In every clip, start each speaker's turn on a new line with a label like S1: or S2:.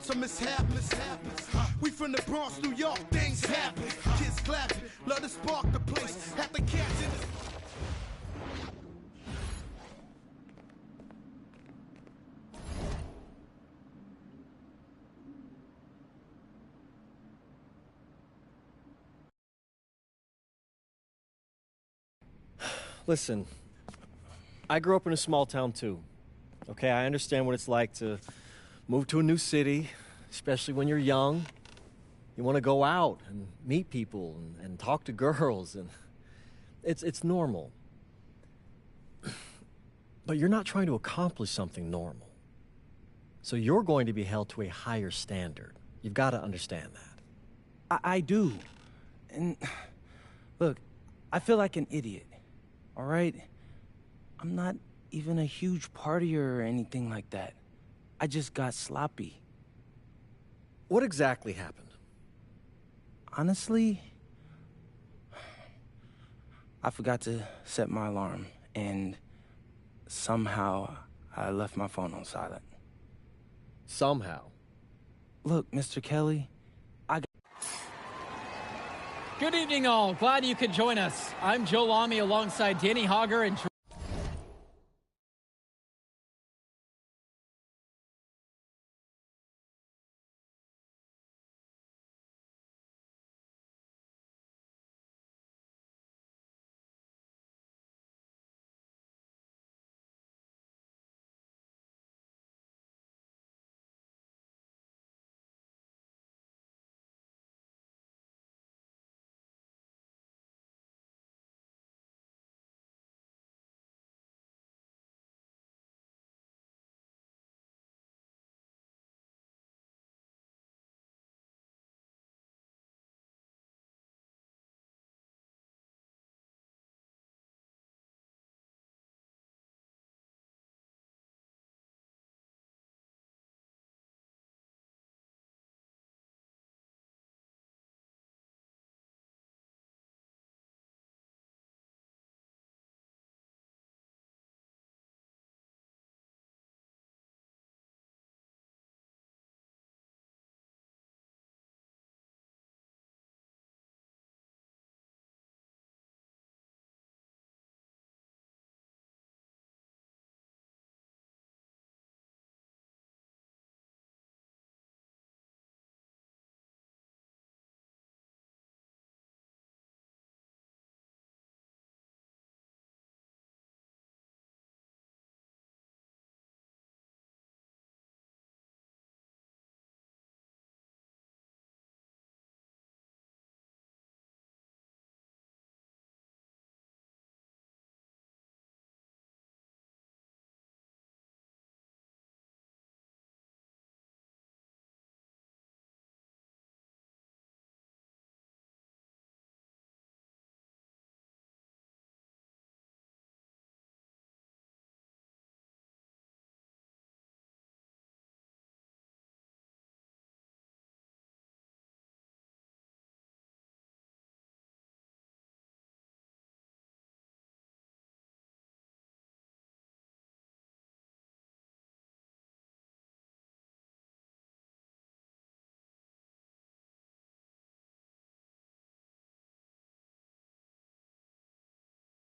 S1: a mishap. We from the Bronx, New York, things happen. Kids clapping, love to spark the place. Have the cats in the...
S2: Listen, I grew up in a small town too. Okay, I understand what it's like to move to a new city, especially when you're young. You want to go out and meet people and talk to girls, and it's normal. But you're not trying to accomplish something normal. So you're going to be held to a higher standard. You've got to understand that.
S3: I do. And look, I feel like an idiot. All right? I'm not even a huge partier or anything like that. I just got sloppy.
S2: What exactly happened?
S3: Honestly, I forgot to set my alarm, and somehow I left my phone on silent.
S2: Somehow?
S3: Look, Mr. Kelly,
S4: Good evening, all. Glad you could join us. I'm Joe Lamy alongside Danny Hogger and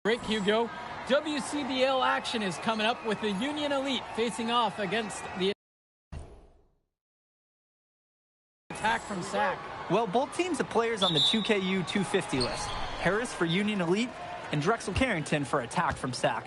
S4: Great, Hugo. WCBL action is coming up with the Union Elite facing off against the attack from SAC.
S5: Well, both teams have players on the 2KU 250 list. Harris for Union Elite and Drexel Carrington for attack from SAC.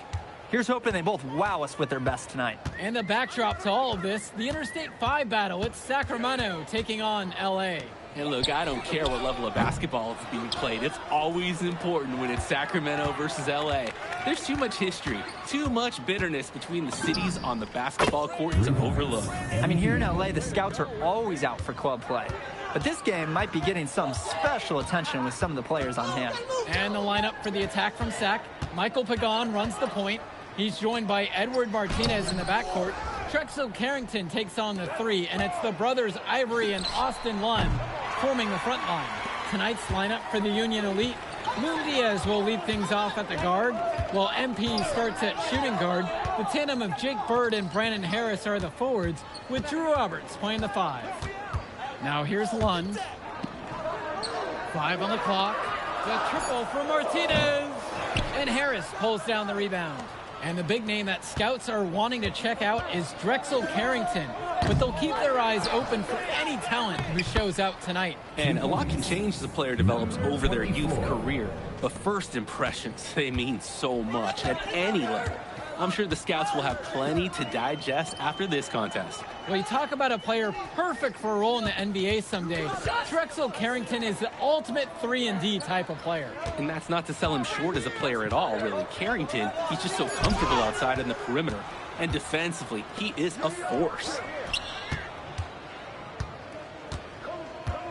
S5: Here's hoping they both wow us with their best tonight.
S4: And the backdrop to all of this, the Interstate 5 battle. It's Sacramento taking on LA.
S6: Hey, look, I don't care what level of basketball is being played. It's always important when it's Sacramento versus LA. There's too much history, too much bitterness between the cities on the basketball court to overlook.
S5: I mean, here in LA, the scouts are always out for club play. But this game might be getting some special attention with some of the players on hand.
S4: And the lineup for the attack from SAC. Michael Pagan runs the point. He's joined by Edward Martinez in the backcourt. Drexel Carrington takes on the three, and it's the brothers Ivory and Austin Lund forming the front line. Tonight's lineup for the Union Elite. Moon Diaz will lead things off at the guard, while MP starts at shooting guard. The tandem of Jake Bird and Brandon Harris are the forwards, with Drew Roberts playing the 5. Now here's Lund. 5 on the clock. The triple from Martinez. And Harris pulls down the rebound. And the big name that scouts are wanting to check out is Drexel Carrington. But they'll keep their eyes open for any talent who shows out tonight.
S6: And a lot can change as a player develops over their youth career. But first impressions, they mean so much at any level. I'm sure the scouts will have plenty to digest after this contest.
S4: Well, you talk about a player perfect for a role in the NBA someday. Drexel Carrington is the ultimate 3-and-D type of player.
S6: And that's not to sell him short as a player at all, really. Carrington, he's just so comfortable outside in the perimeter. And defensively, he is a force.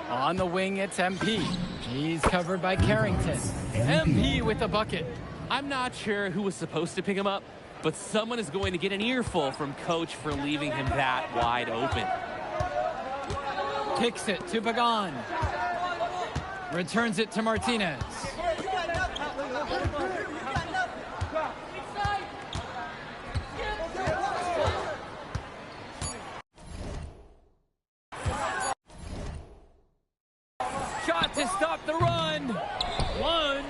S4: On the wing, it's MP. He's covered by Carrington. MP with the bucket.
S6: I'm not sure who was supposed to pick him up, but someone is going to get an earful from Coach for leaving him that wide open.
S4: Kicks it to Pagan. Returns it to Martinez. Shot to stop the run. One.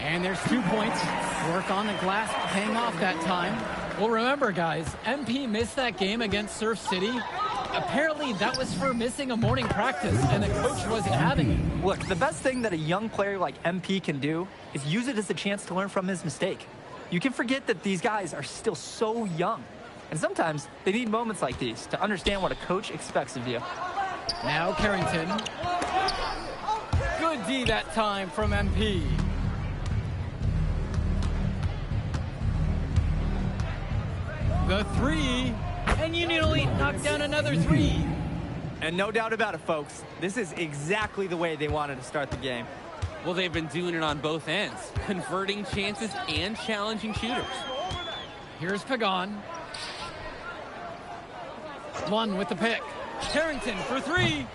S4: And there's 2 points. Work on the glass paying off that time. Well, remember, guys, MP missed that game against Surf City. Apparently, that was for missing a morning practice, and the coach wasn't having it.
S5: Look, the best thing that a young player like MP can do is use it as a chance to learn from his mistake. You can forget that these guys are still so young. And sometimes they need moments like these to understand what a coach expects of you.
S4: Now Carrington. Good D that time from MP. The 3, and Union Elite knocked down another 3.
S5: And no doubt about it, folks, this is exactly the way they wanted to start the game.
S6: Well, they've been doing it on both ends, converting chances and challenging shooters.
S4: Here's Pagan. Lund with the pick. Carrington for 3.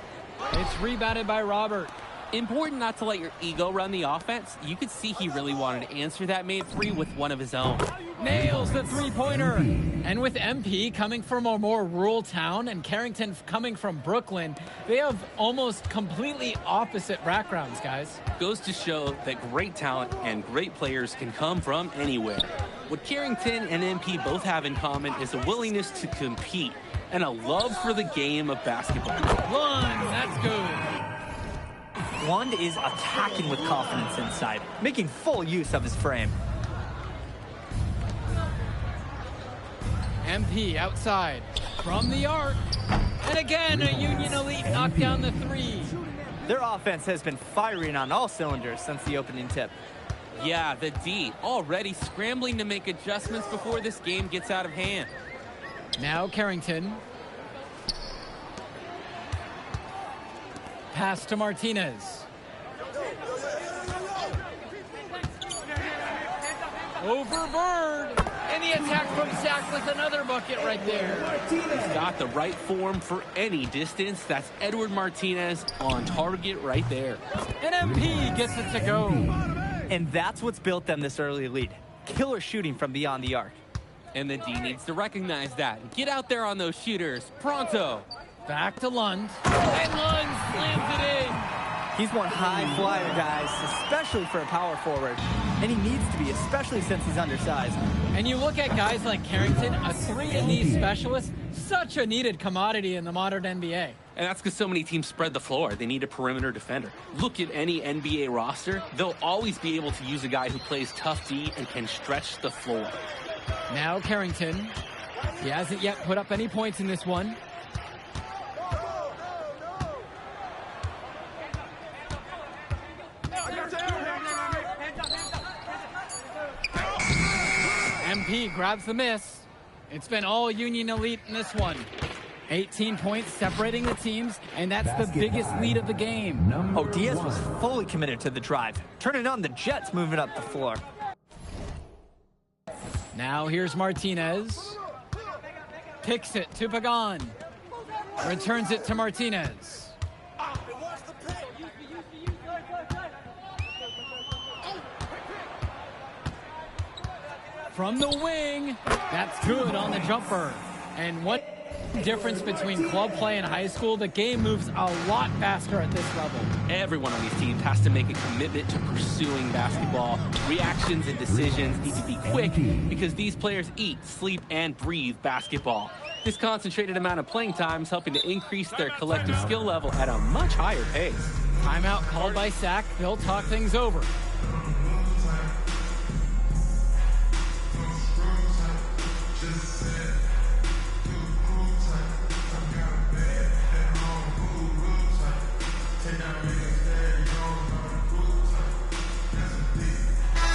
S4: It's rebounded by Robert.
S6: Important not to let your ego run the offense. You could see he really wanted to answer that made 3 with one of his own.
S4: Nails the 3-pointer. And with MP coming from a more rural town and Carrington coming from Brooklyn, they have almost completely opposite backgrounds, guys.
S6: Goes to show that great talent and great players can come from anywhere. What Carrington and MP both have in common is a willingness to compete and a love for the game of basketball.
S4: Lund, that's good.
S5: Lund is attacking with confidence inside, making full use of his frame.
S4: MP outside from the arc. And again, a Union Elite knocked down the 3.
S5: Their offense has been firing on all cylinders since the opening tip.
S6: Yeah, the D already scrambling to make adjustments before this game gets out of hand.
S4: Now Carrington. Pass to Martinez. Over Bird. And the attack from Zach with another bucket right there.
S6: He's got the right form for any distance. That's Edward Martinez on target right there.
S4: And MP gets it to go.
S5: And that's what's built them this early lead. Killer shooting from beyond the arc.
S6: And the D needs to recognize that. Get out there on those shooters. Pronto.
S4: Back to Lund. And Lund slams it in.
S5: He's one high flyer, guys, especially for a power forward. And he needs to be, especially since he's undersized.
S4: And you look at guys like Carrington, a 3-and-D specialist, such a needed commodity in the modern NBA.
S6: And that's because so many teams spread the floor. They need a perimeter defender. Look at any NBA roster. They'll always be able to use a guy who plays tough D and can stretch the floor.
S4: Now Carrington. He hasn't yet put up any points in this one. MP grabs the miss. It's been all Union Elite in this one. 18 points separating the teams, and that's the biggest lead of the game.
S5: Oh, Diaz was fully committed to the drive, turning on the Jets moving up the floor.
S4: Now here's Martinez. Picks it to Pagan. Returns it to Martinez. From the wing, that's good on the jumper. And what difference between club play and high school? The game moves a lot faster at this level.
S6: Everyone on these teams has to make a commitment to pursuing basketball. Reactions and decisions need to be quick because these players eat, sleep, and breathe basketball. This concentrated amount of playing time is helping to increase their collective skill level at a much higher pace.
S4: Timeout called by Sac. They'll talk things over.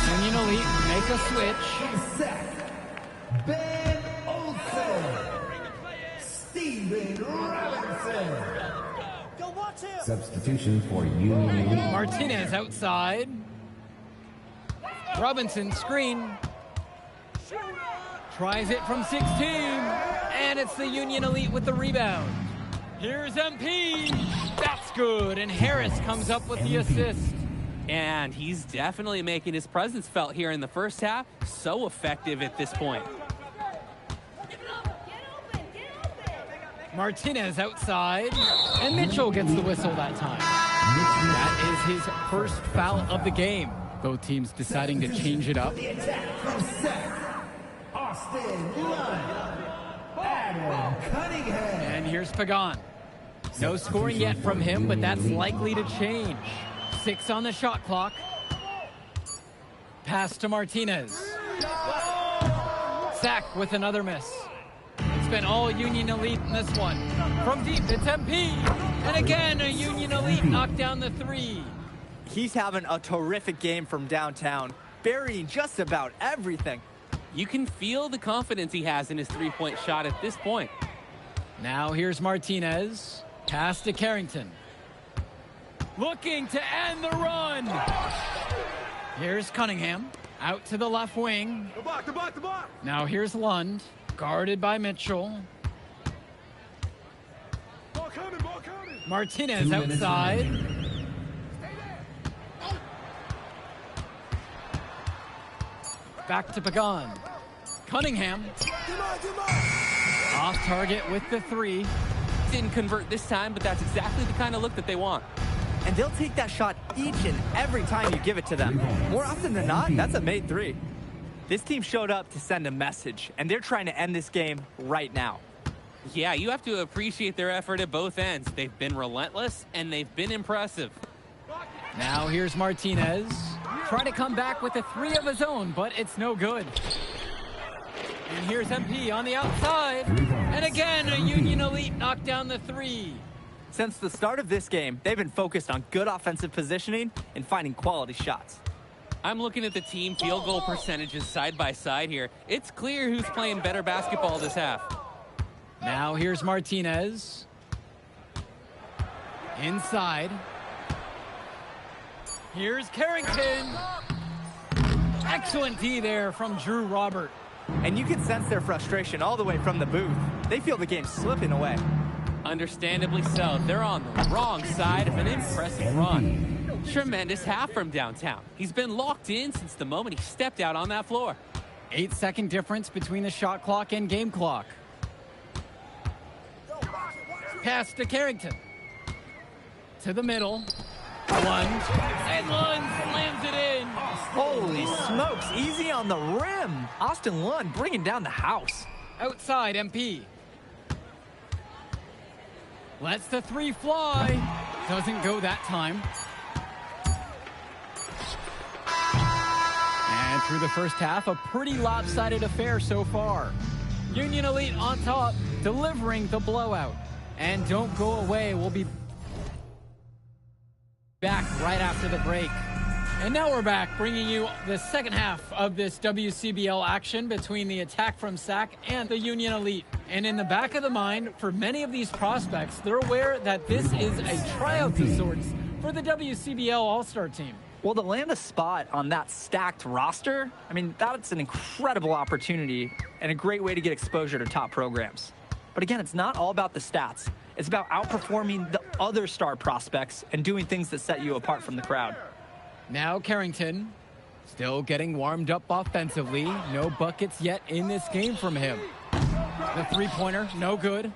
S4: Union Elite make a switch.
S7: Ben Olsen. Steven Robinson. Substitution for Union Elite.
S4: Martinez outside. Robinson screen. Tries it from 16. And it's the Union Elite with the rebound. Here's MP. That's good. And Harris comes up with the assist.
S6: And he's definitely making his presence felt here in the first half. So effective at this point.
S4: Martinez outside, and Mitchell gets the whistle that time. That is his first foul of the game. Both teams deciding to change it up.
S7: The attack from Seth. Austin Lund. Adam Cunningham.
S4: And here's Pagan. No scoring yet from him, but that's likely to change. 6 on the shot clock. Pass to Martinez. Sack with another miss. It's been all Union Elite in this one. From deep, it's MP. And again, a Union Elite knocked down the 3.
S5: He's having a terrific game from downtown, burying just about everything.
S6: You can feel the confidence he has in his three-point shot at this point.
S4: Now here's Martinez. Pass to Carrington. Looking to end the run. Here's Cunningham. Out to the left wing.
S1: The block.
S4: Now here's Lund. Guarded by Mitchell.
S1: Ball coming.
S4: Martinez outside. Back to Pagan. Cunningham. Off target with the 3.
S6: Didn't convert this time, but that's exactly the kind of look that they want.
S5: And they'll take that shot each and every time you give it to them. More often than not, that's a made 3. This team showed up to send a message, and they're trying to end this game right now.
S6: Yeah, you have to appreciate their effort at both ends. They've been relentless, and they've been impressive.
S4: Now here's Martinez. Trying to come back with a 3 of his own, but it's no good. And here's MP on the outside. And again, a Union Elite knocked down the 3.
S5: Since the start of this game, they've been focused on good offensive positioning and finding quality shots.
S6: I'm looking at the team field goal percentages side by side here. It's clear who's playing better basketball this half.
S4: Now here's Martinez. Inside. Here's Carrington. Excellent D there from Drew Robert.
S5: And you can sense their frustration all the way from the booth. They feel the game slipping away.
S6: Understandably so. They're on the wrong side of an impressive run. Tremendous half from downtown. He's been locked in since the moment he stepped out on that floor.
S4: 8-second difference between the shot clock and game clock. Pass to Carrington. To the middle. Lunge. And Lund slams it in.
S5: Holy smokes, easy on the rim. Austin Lund bringing down the house.
S4: Outside, MP. Lets the 3 fly. Doesn't go that time. And through the first half, a pretty lopsided affair so far. Union Elite on top, delivering the blowout. And don't go away, we'll be back right after the break. And now we're back, bringing you the second half of this WCBL action between the attack from SAC and the Union Elite. And in the back of the mind, for many of these prospects, they're aware that this is a tryout of sorts for the WCBL All-Star team.
S5: Well, to land a spot on that stacked roster, I mean, that's an incredible opportunity and a great way to get exposure to top programs. But again, it's not all about the stats. It's about outperforming the other star prospects and doing things that set you apart from the crowd.
S4: Now Carrington Still getting warmed up offensively. No buckets yet in this game from him. The three-pointer, no good.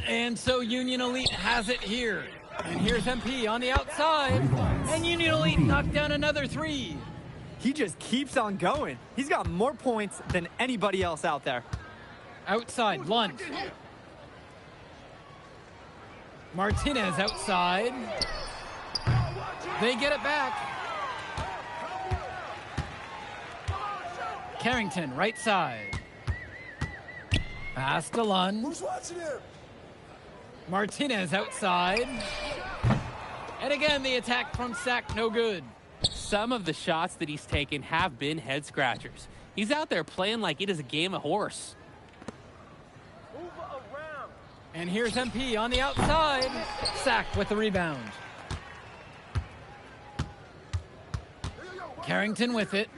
S4: And so Union Elite has it here. And here's MP on the outside. And Union Elite knocked down another three.
S5: He just keeps on going. He's got more points than anybody else out there.
S4: Outside, Lund. Martinez outside. They get it back. Carrington, right side. Pass to Lund.
S1: Who's watching him?
S4: Martinez outside. And again, the attack from Sack, no good.
S6: Some of the shots that he's taken have been head scratchers. He's out there playing like it is a game of horse.
S4: And here's MP on the outside. Sack with the rebound. Carrington with it.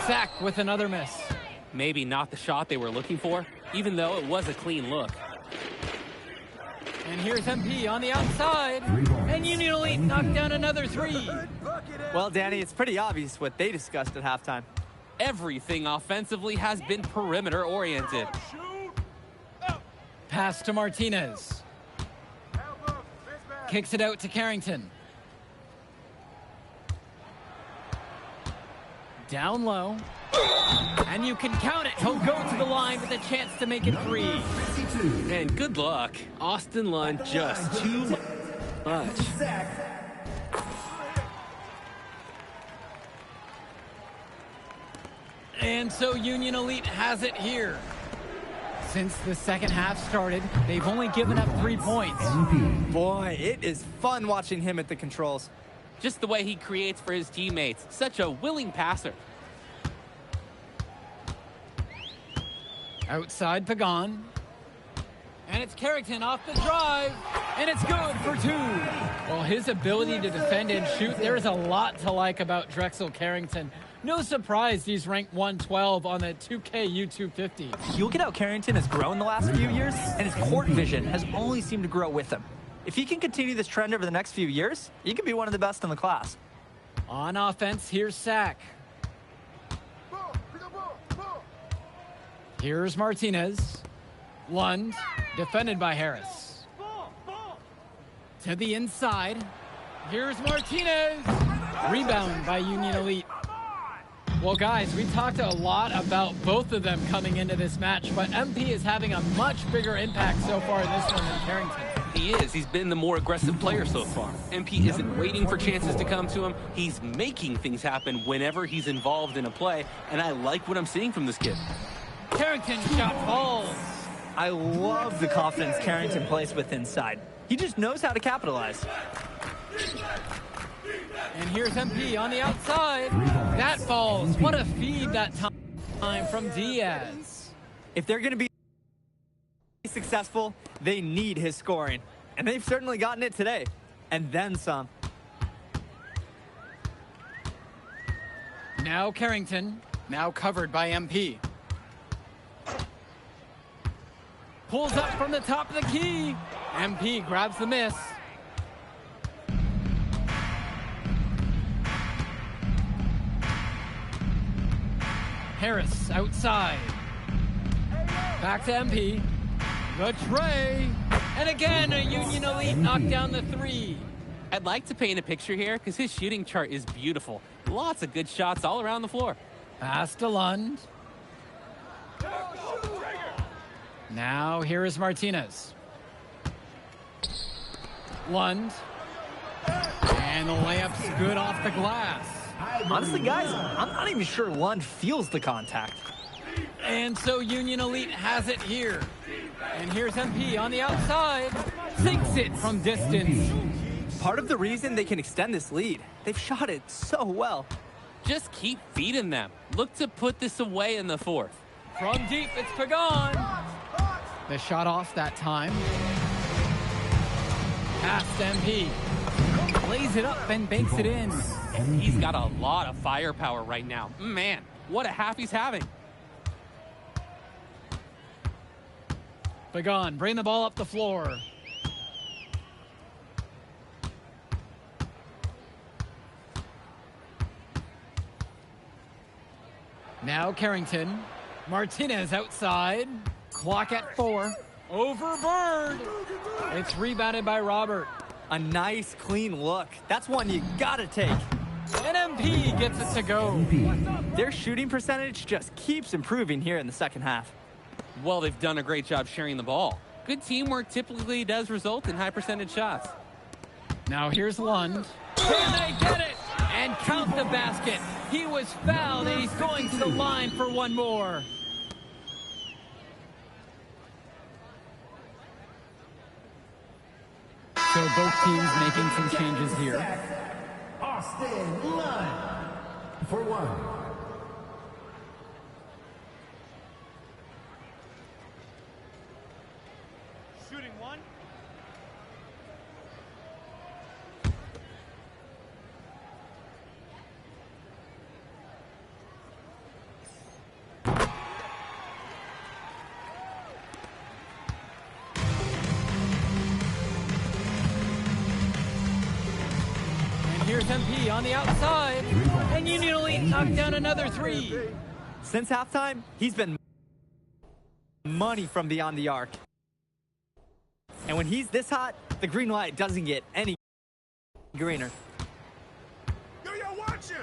S4: Sack with another miss.
S6: Maybe not the shot they were looking for, even though it was a clean look.
S4: And here's MP on the outside. And Union Elite knocked down another three.
S5: Well, Danny, it's pretty obvious what they discussed at halftime.
S6: Everything offensively has been perimeter oriented.
S4: Pass to Martinez. Kicks it out to Carrington. Down low. And you can count it. He'll go to the line with a chance to make it three.
S6: And good luck. Austin Lund just too much.
S4: And so Union Elite has it here. Since the second half started, they've only given up 3 points.
S5: Boy, it is fun watching him at the controls.
S6: Just the way he creates for his teammates. Such a willing passer.
S4: Outside Pagan. And it's Carrington off the drive. And it's good for two. Well, his ability to defend and shoot, there's a lot to like about Drexel Carrington. No surprise he's ranked 112 on the 2K YouTube 50.
S5: You look at how Carrington has grown the last few years, and his court vision has only seemed to grow with him. If he can continue this trend over the next few years, he could be one of the best in the class.
S4: On offense, here's Sack. Here's Martinez. Lund, defended by Harris. To the inside. Here's Martinez. Rebound by Union Elite. Well, guys, we talked a lot about both of them coming into this match, but MP is having a much bigger impact so far in this one than Carrington.
S6: He is. He's been the more aggressive player so far. MP isn't waiting for chances to come to him. He's making things happen whenever he's involved in a play, and I like what I'm seeing from this kid.
S4: Carrington shot falls.
S5: I love the confidence Carrington plays with inside. He just knows how to capitalize.
S4: And here's MP on the outside. That falls. What a feed that time from Diaz.
S5: If they're going to be successful, they need his scoring. And they've certainly gotten it today. And then some.
S4: Now Carrington, now covered by MP. Pulls up from the top of the key. MP grabs the miss. Harris outside. Back to MP. The tray. And again, a Union Elite knocked down the three.
S6: I'd like to paint a picture here because his shooting chart is beautiful. Lots of good shots all around the floor.
S4: Pass to Lund. Now here is Martinez. Lund. And the layup's good off the glass.
S5: Honestly, guys, I'm not even sure Lund feels the contact.
S4: And so Union Elite has it here. And here's MP on the outside. Sinks it from distance.
S5: Part of the reason they can extend this lead, they've shot it so well.
S6: Just keep feeding them. Look to put this away in the fourth.
S4: From deep, it's Pagan. The shot off that time. Past MP. Lays it up and banks it in.
S6: He's got a lot of firepower right now. Man, What a half he's having.
S4: Pagan, bring the ball up the floor. Now Carrington. Martinez outside. Clock at 4. Over Bird. It's rebounded by Robert.
S5: A nice, clean look. That's one you gotta take.
S4: And MP gets it to go.
S5: Their shooting percentage just keeps improving here in the second half.
S6: Well, they've done a great job sharing the ball. Good teamwork typically does result in high percentage shots.
S4: Now here's Lund. Can they get it? And count the basket. He was fouled and he's going to the line for one more. So both teams making some changes here.
S7: Austin Lund for 1.
S8: Shooting 1.
S4: Here's MP on the outside, and Union Elite knocked down another 3.
S5: Since halftime, he's been money from beyond the arc. And when he's this hot, the green light doesn't get any greener.
S1: Yo, watch him!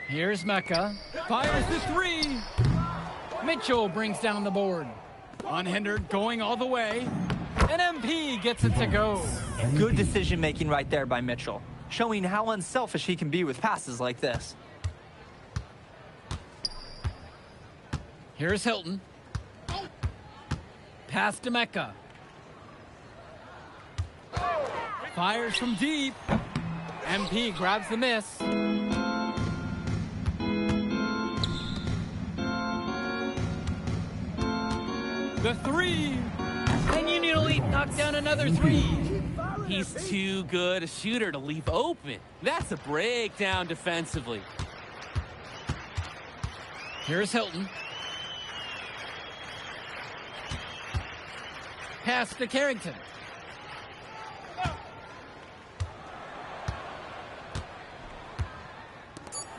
S4: Here's Mecca, fires the 3. Mitchell brings down the board. Unhindered, going all the way, and MP gets it to go.
S5: Good decision making right there by Mitchell, showing how unselfish he can be with passes like this.
S4: Here's Hilton. Pass to Mecca. Fires from deep. MP grabs the miss. The 3. And Union Elite knocked down another 3.
S6: He's too good a shooter to leave open. That's a breakdown defensively.
S4: Here's Hilton. Pass to Carrington.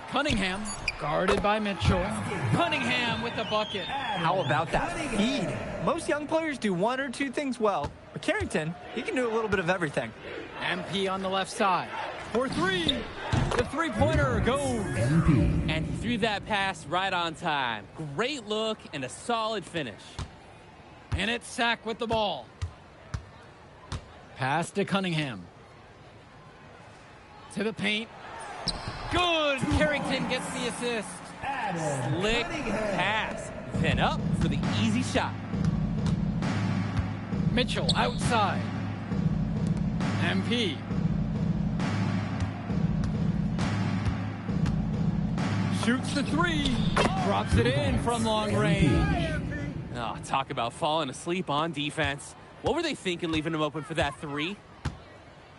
S4: Cunningham, guarded by Mitchell. Cunningham with the bucket.
S5: How about that feed? Most young players do 1 or 2 things well, but Carrington, he can do a little bit of everything.
S4: MP on the left side. For 3. The three-pointer goes.
S6: And he threw that pass right on time. Great look and a solid finish.
S4: And it's Sack with the ball. Pass to Cunningham. To the paint. Good. Carrington gets the assist.
S6: Slick pass. Then up for the easy shot.
S4: Mitchell outside. MP. Shoots the 3. Drops it in from long range.
S6: Oh, talk about falling asleep on defense. What were they thinking leaving him open for that 3?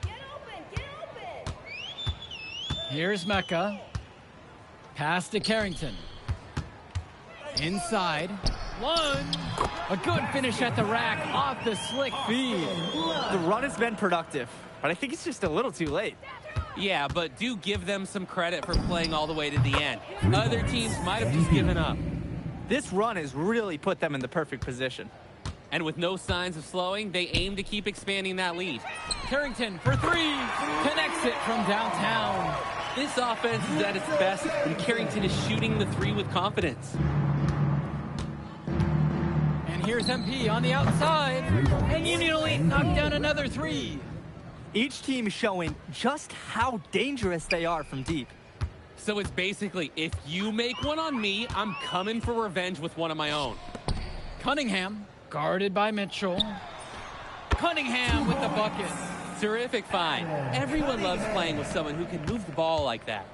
S9: Get open!
S4: Here's Mecca. Pass to Carrington. Inside. Lund. A good finish at the rack off the slick feed.
S5: The run has been productive, but I think it's just a little too late.
S6: Yeah, but do give them some credit for playing all the way to the end. Other teams might have just given up.
S5: This run has really put them in the perfect position.
S6: And with no signs of slowing, they aim to keep expanding that lead.
S4: Carrington for 3. Connects it from downtown.
S6: This offense is at its best when Carrington is shooting the 3 with confidence.
S4: And here's MP on the outside. And Union Elite knocked down another 3.
S5: Each team is showing just how dangerous they are from deep.
S6: So it's basically, if you make one on me, I'm coming for revenge with one of my own.
S4: Cunningham, guarded by Mitchell. Cunningham with the bucket.
S6: Terrific find. Everyone loves playing with someone who can move the ball like that.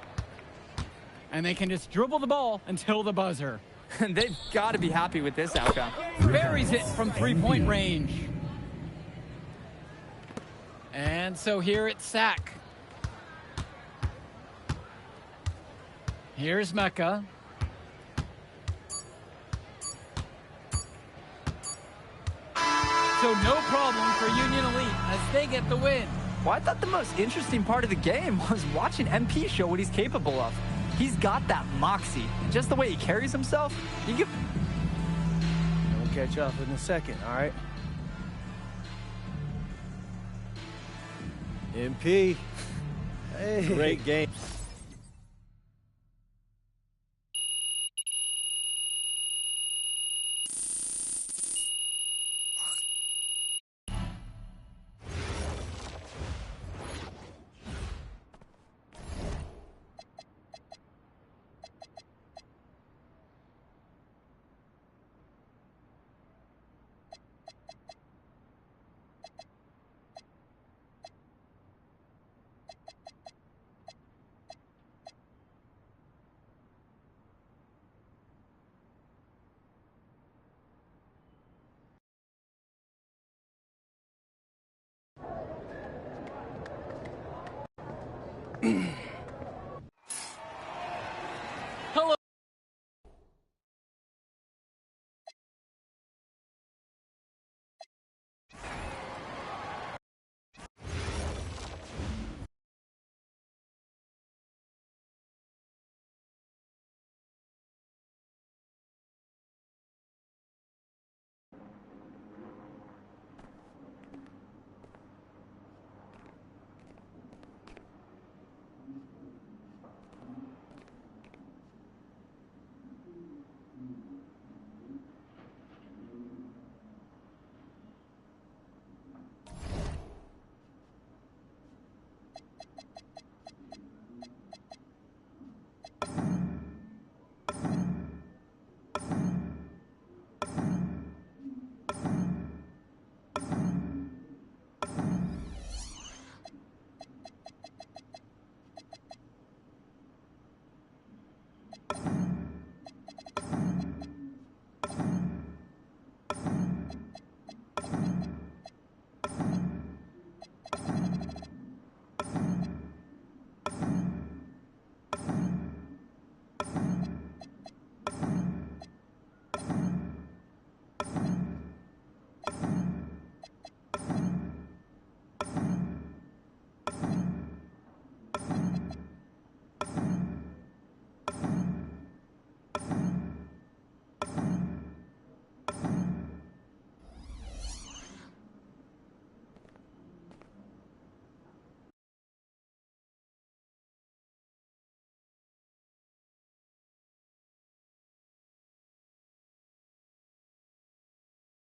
S4: And they can just dribble the ball until the buzzer.
S5: And they've got to be happy with this outcome.
S4: Buries it from three-point range. And so here it's Sack. Here's Mecca. So no problem for Union Elite as they get the win.
S5: Well, I thought the most interesting part of the game was watching MP show what he's capable of. He's got that moxie. Just the way he carries himself, you get...
S3: We'll catch up in a second, all right?
S2: MP.
S3: Hey.
S2: Great game.